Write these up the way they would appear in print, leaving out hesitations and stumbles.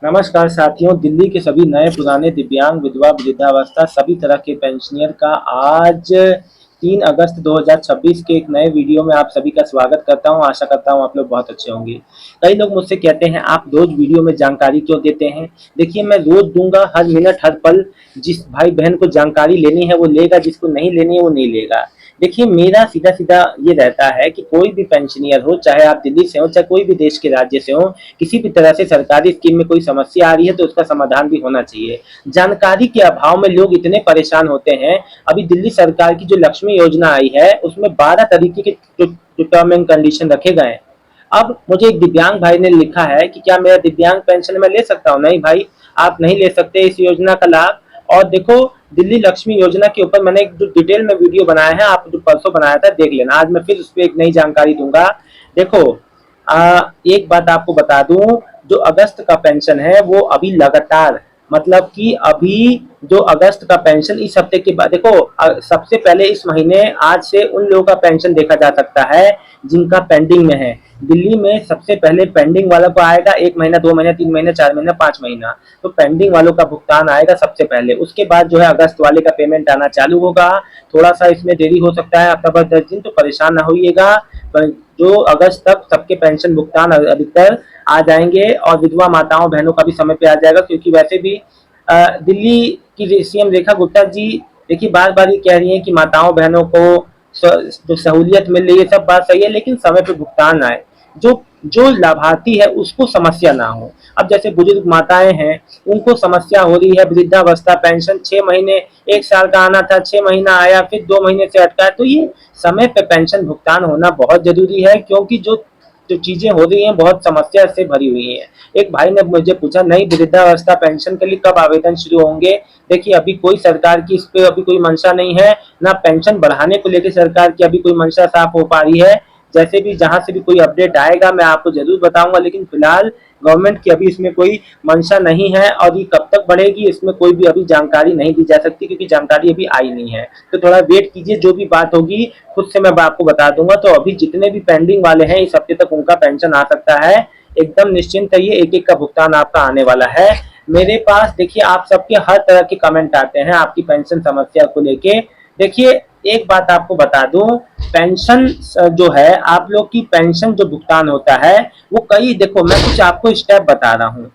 नमस्कार साथियों, दिल्ली के सभी नए पुराने दिव्यांग, विधवा, वृद्धावस्था सभी तरह के पेंशनर का आज 3 अगस्त 2026 के एक नए वीडियो में आप सभी का स्वागत करता हूं। आशा करता हूं आप लोग बहुत अच्छे होंगे। कई लोग मुझसे कहते हैं आप रोज वीडियो में जानकारी क्यों देते हैं? देखिए, मैं रोज दूंगा, हर मिनट हर पल। जिस भाई बहन को जानकारी लेनी है वो लेगा, जिसको नहीं लेनी है वो नहीं लेगा। देखिए, मेरा सीधा सीधा ये रहता है कि कोई भी पेंशनियर हो, चाहे आप दिल्ली से हो चाहे कोई भी देश के राज्य से हो, किसी भी तरह से सरकारी स्कीम में कोई समस्या आ रही है तो उसका समाधान भी होना चाहिए। जानकारी के अभाव में लोग इतने परेशान होते हैं। अभी दिल्ली सरकार की जो लक्ष्मी योजना आई है उसमें 12 तरीके के टर्म एंड कंडीशन रखे गए हैं। अब मुझे एक दिव्यांग भाई ने लिखा है कि क्या मेरा दिव्यांग पेंशन मैं ले सकता हूँ? नहीं भाई, आप नहीं ले सकते इस योजना का लाभ। और देखो, दिल्ली लक्ष्मी योजना के ऊपर मैंने एक जो डिटेल में वीडियो बनाया है, आप जो परसों बनाया था देख लेना। आज मैं फिर उस पर एक नई जानकारी दूंगा। देखो, एक बात आपको बता दूं, जो अगस्त का पेंशन है वो अभी लगातार, मतलब कि अभी जो अगस्त का पेंशन इस हफ्ते के बाद देखो, सबसे पहले इस महीने आज से उन लोगों का पेंशन देखा जा सकता है जिनका पेंडिंग में है। दिल्ली में सबसे पहले पेंडिंग वालों को आएगा 1 महीना, 2 महीना, 3 महीना, 4 महीना, 5 महीना। तो पेंडिंग वालों का भुगतान आएगा सबसे पहले, उसके बाद जो है अगस्त वाले का पेमेंट आना चालू होगा। थोड़ा सा इसमें देरी हो सकता है, हफ्ता भर 10 दिन, तो परेशान ना होइएगा। जो अगस्त तक सबके पेंशन भुगतान अधिकतर आ जाएंगे और विधवा माताओं बहनों का भी समय पे आ जाएगा, क्योंकि वैसे भी दिल्ली की सीएम रेखा गुप्ता जी देखिए बार बार ये कह रही हैं कि माताओं बहनों को जो सहूलियत मिल रही है सब बात सही है, लेकिन समय पे भुगतान आए, जो जो लाभार्थी है उसको समस्या ना हो। अब जैसे बुजुर्ग माताएं हैं, उनको समस्या हो रही है, वृद्धावस्था पेंशन 6 महीने, 1 साल का आना था, 6 महीना आया, फिर 2 महीने से अटका है। तो ये समय पे पेंशन भुगतान होना बहुत जरूरी है, क्योंकि जो जो चीजें हो रही हैं बहुत समस्या से भरी हुई हैं। एक भाई ने मुझे पूछा, नई वृद्धावस्था पेंशन के लिए कब आवेदन शुरू होंगे? देखिए, अभी कोई सरकार की इस पे अभी कोई मंशा नहीं है, ना पेंशन बढ़ाने को लेकर सरकार की अभी कोई मंशा साफ हो पा रही है। जैसे भी जहां से भी कोई अपडेट आएगा मैं आपको जरूर बताऊंगा, लेकिन फिलहाल गवर्नमेंट की अभी इसमें कोई मंशा नहीं है, और ये कब तक बढ़ेगी इसमें कोई भी अभी जानकारी नहीं दी जा सकती, क्योंकि जानकारी अभी आई नहीं है। तो थोड़ा वेट कीजिए, जो भी बात होगी खुद से मैं आपको बता दूंगा। तो अभी जितने भी पेंडिंग वाले हैं इस हफ्ते तक उनका पेंशन आ सकता है। एकदम निश्चिंत रहिए, एक एक का भुगतान आपका आने वाला है। मेरे पास देखिए आप सबके हर तरह के कमेंट आते हैं आपकी पेंशन समस्या को लेके। देखिए, एक बात आपको बता दूं, पेंशन जो है, आप लोग की पेंशन जो भुगतान होता है वो कई, देखो मैं कुछ आपको स्टेप बता रहा हूँ।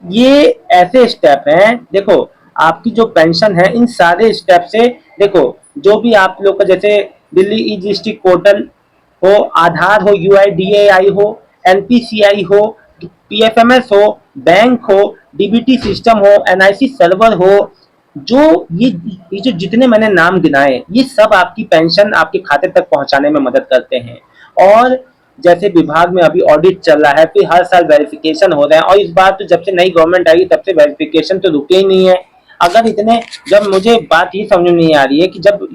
ये ऐसे स्टेप हैं, देखो आपकी जो पेंशन है इन सारे स्टेप से, देखो जो भी आप लोग का, जैसे दिल्ली ई डिस्ट्रिक्ट पोर्टल हो, आधार हो, यूआईडीएआई हो, एनपीसीआई हो, पीएफएमएस हो, बैंक हो, डीबीटी सिस्टम हो, एनआईसी सर्वर हो, जो ये जो जितने मैंने नाम गिनाए ये सब आपकी पेंशन आपके खाते तक पहुंचाने में मदद करते हैं। और जैसे विभाग में अभी ऑडिट चल रहा है, फिर हर साल वेरिफिकेशन हो रहे हैं, और इस बार तो जब से नई गवर्नमेंट आई तब से वेरिफिकेशन तो रुके ही नहीं है। अगर इतने, जब मुझे बात ये समझ में नहीं आ रही है कि जब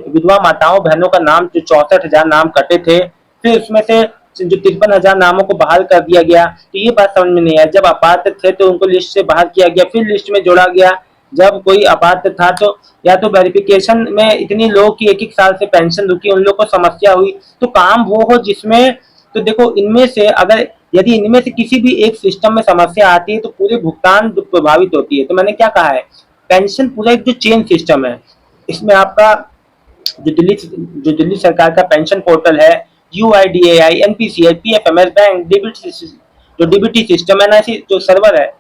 विधवा माताओं बहनों का नाम जो 64,000 नाम कटे थे, फिर उसमें से जो 53,000 नामों को बहाल कर दिया गया, तो ये बात समझ में नहीं आया। जब अपात्र थे तो उनको लिस्ट से बाहर किया गया, फिर लिस्ट में जोड़ा गया। जब कोई अपात्र था तो या तो वेरिफिकेशन में इतनी लोग की 1-1 साल से पेंशन रुकी, उन लोग को समस्या हुई। तो काम वो हो जिसमें, तो देखो इनमें से अगर, यदि इनमें से किसी भी एक सिस्टम में समस्या आती है तो पूरे भुगतान प्रभावित होती है। तो मैंने क्या कहा है, पेंशन पूरा एक जो चेन सिस्टम है, इसमें आपका जो दिल्ली सरकार का पेंशन पोर्टल है, यूआईडीएआई, एनपीसीआई, पीएफएमएस, बैंक, जो डीबीटी सिस्टम है ना, जो सर्वर है,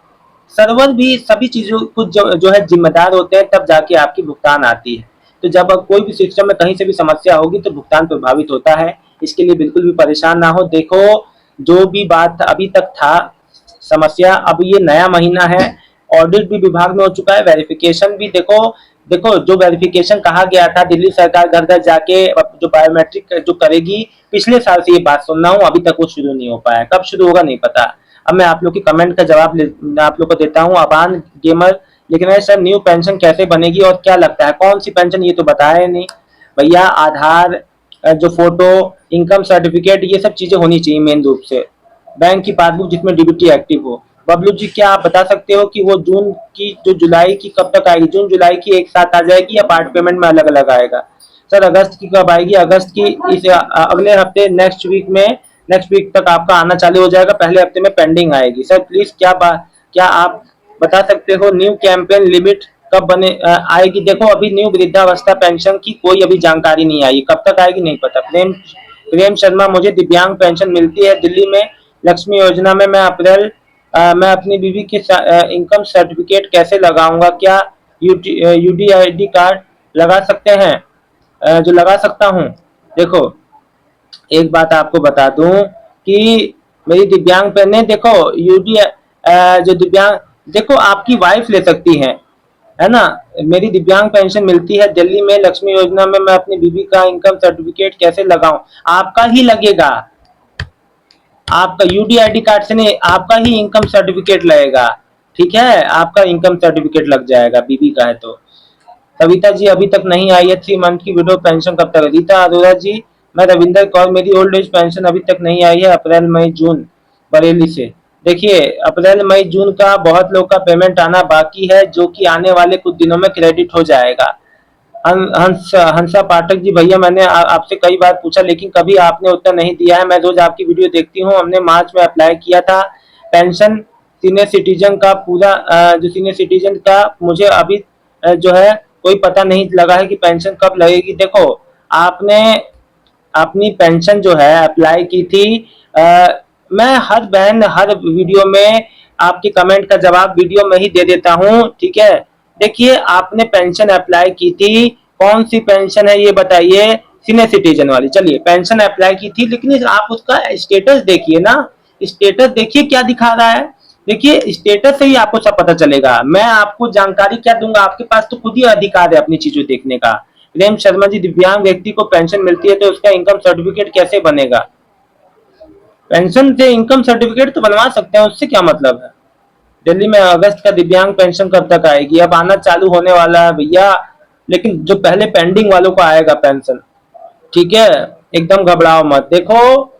सर्वर भी सभी चीजों को जो है जिम्मेदार होते हैं, तब जाके आपकी भुगतान आती है। तो जब कोई भी सिस्टम में कहीं से भी समस्या होगी तो भुगतान प्रभावित होता है। इसके लिए बिल्कुल भी परेशान ना हो। देखो, जो भी बात अभी तक था समस्या, अब ये नया महीना है, ऑडिट भी विभाग में हो चुका है, वेरिफिकेशन भी, देखो देखो जो वेरिफिकेशन कहा गया था दिल्ली सरकार घर घर जाके जो बायोमेट्रिक जो करेगी, पिछले साल से ये बात सुन रहा हूँ, अभी तक वो शुरू नहीं हो पाया। कब शुरू होगा नहीं पता। अब मैं आप लोग के कमेंट का जवाब आप लोग को देता हूँ। अबान गेमर लिख रहे हैं, सर न्यू पेंशन कैसे बनेगी और क्या लगता है, कौन सी पेंशन, ये तो बताया नहीं भैया। आधार, जो फोटो, इनकम सर्टिफिकेट, ये सब चीजें होनी चाहिए मेन रूप से। बैंक की पासबुक जिसमें डीबीटी एक्टिव हो। बबलू जी, क्या आप बता सकते हो कि वो जून की, जो जुलाई की कब तक आएगी? जून जुलाई की एक साथ आ जाएगी या पार्ट पेमेंट में अलग अलग आएगा? सर अगस्त की कब आएगी? अगस्त की इस अगले हफ्ते, नेक्स्ट वीक तक आपका आना चालू हो जाएगा। पहले हफ्ते में पेंडिंग आएगी। सर प्लीज क्या आप बता सकते हो न्यू कैंपेन लिमिट कब आएगी? देखो अभी न्यू वृद्धावस्था पेंशन की कोई अभी जानकारी नहीं आई, कब तक आएगी नहीं पता। प्रेम प्रेम शर्मा, मुझे दिव्यांग पेंशन मिलती है दिल्ली में लक्ष्मी योजना में। मैं अपनी बीवी के इनकम सर्टिफिकेट कैसे लगाऊंगा? क्या यूडीआईडी कार्ड लगा सकते हैं? जो लगा सकता हूँ, देखो एक बात आपको बता दूं कि मेरी दिव्यांग पेन है, देखो यूडी जो दिव्यांग, देखो आपकी वाइफ ले सकती है ना। मेरी दिव्यांग पेंशन मिलती है दिल्ली में लक्ष्मी योजना में। मैं अपनी बीवी का इनकम सर्टिफिकेट कैसे लगाऊं? आपका ही लगेगा, आपका यूडीआईडी कार्ड से नहीं, आपका ही इनकम सर्टिफिकेट लगेगा। ठीक है, आपका इनकम सर्टिफिकेट लग जाएगा, बीबी का है तो। सविता जी, अभी तक नहीं आई है 3 मंथ की विडो पेंशन, कब तक? रीता अरोरा जी, मैं रविंदर कौर, मेरी ओल्ड एज पेंशन अभी तक नहीं आई है, अप्रैल मई जून, बरेली से। देखिए अप्रैल मई जून का बहुत लोग का पेमेंट आना बाकी है, जो कि आने वाले कुछ दिनों में क्रेडिट हो जाएगा। हंसा पाठक जी, भैया मैंने आपसे कई बार पूछा लेकिन कभी आपने उत्तर नहीं दिया है। मैं रोज आपकी वीडियो देखती हूँ। हमने मार्च में अप्लाई किया था पेंशन सीनियर सिटीजन का, पूरा जो सीनियर सिटीजन का, मुझे अभी जो है कोई पता नहीं लगा है कि पेंशन कब लगेगी। देखो आपने अपनी पेंशन जो है अप्लाई की थी, मैं हर बहन हर वीडियो में आपके कमेंट का जवाब वीडियो में ही दे देता हूँ, ठीक है। देखिए आपने पेंशन अप्लाई की थी, कौन सी पेंशन है ये बताइए? सीनियर सिटीजन वाली। चलिए पेंशन अप्लाई की थी, लेकिन आप उसका स्टेटस देखिए ना, स्टेटस देखिए क्या दिखा रहा है। देखिए स्टेटस से ही आपको सब पता चलेगा। मैं आपको जानकारी क्या दूंगा? आपके पास तो खुद ही अधिकार है अपनी चीजों देखने का। प्रेम शर्मा जी, दिव्यांग व्यक्ति को पेंशन मिलती है तो उसका इनकम सर्टिफिकेट कैसे बनेगा? पेंशन से इनकम सर्टिफिकेट तो बनवा सकते हैं, उससे क्या मतलब है। दिल्ली में अगस्त का दिव्यांग पेंशन कब तक आएगी? अब आना चालू होने वाला है भैया, लेकिन जो पहले पेंडिंग वालों को आएगा पेंशन, ठीक है। एकदम घबराओ मत। देखो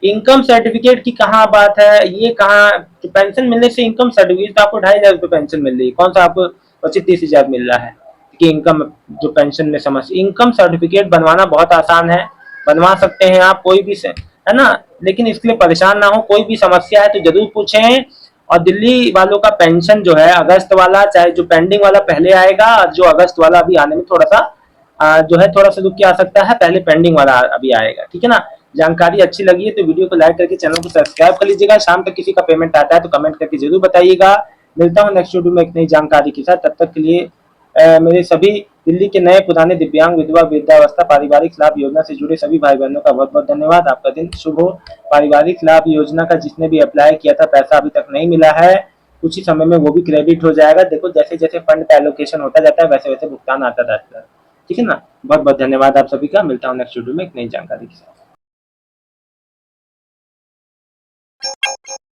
इनकम सर्टिफिकेट की कहाँ बात है, ये कहाँ पेंशन मिलने से इनकम सर्टिफिकेट, आपको 2,500 पेंशन मिल रही है, कौन सा आपको 25-30 हजार मिल रहा है कि इनकम जो पेंशन में समझ। इनकम सर्टिफिकेट बनवाना बहुत आसान है, बनवा सकते हैं आप कोई भी से, है ना। लेकिन इसके लिए परेशान ना हो, कोई भी समस्या है तो जरूर पूछें। और दिल्ली वालों का पेंशन जो है अगस्त वाला, चाहे जो पेंडिंग वाला पहले आएगा, जो अगस्त वाला अभी आने में थोड़ा सा जो है थोड़ा सा रुक के आ सकता है, पहले पेंडिंग वाला अभी आएगा, ठीक है ना। जानकारी अच्छी लगी है तो वीडियो को लाइक करके चैनल को सब्सक्राइब कर लीजिएगा। शाम तक किसी का पेमेंट आता है तो कमेंट करके जरूर बताइएगा। मिलता हूँ नेक्स्ट वीडियो में एक नई जानकारी के साथ, तब तक के लिए मेरे सभी दिल्ली के नए पुराने दिव्यांग, विधवा, वृद्धावस्था, पारिवारिक लाभ योजना से जुड़े सभी भाई बहनों का बहुत बहुत धन्यवाद। आपका दिन शुभ हो। पारिवारिक लाभ योजना का जिसने भी अप्लाई किया था, पैसा अभी तक नहीं मिला है, कुछ ही समय में वो भी क्रेडिट हो जाएगा। देखो जैसे जैसे फंड का एलोकेशन होता जाता है वैसे वैसे भुगतान आता जाता है, ठीक है ना। बहुत बहुत धन्यवाद आप सभी का। मिलता हूँ नेक्स्ट वीडियो में एक नई जानकारी के साथ।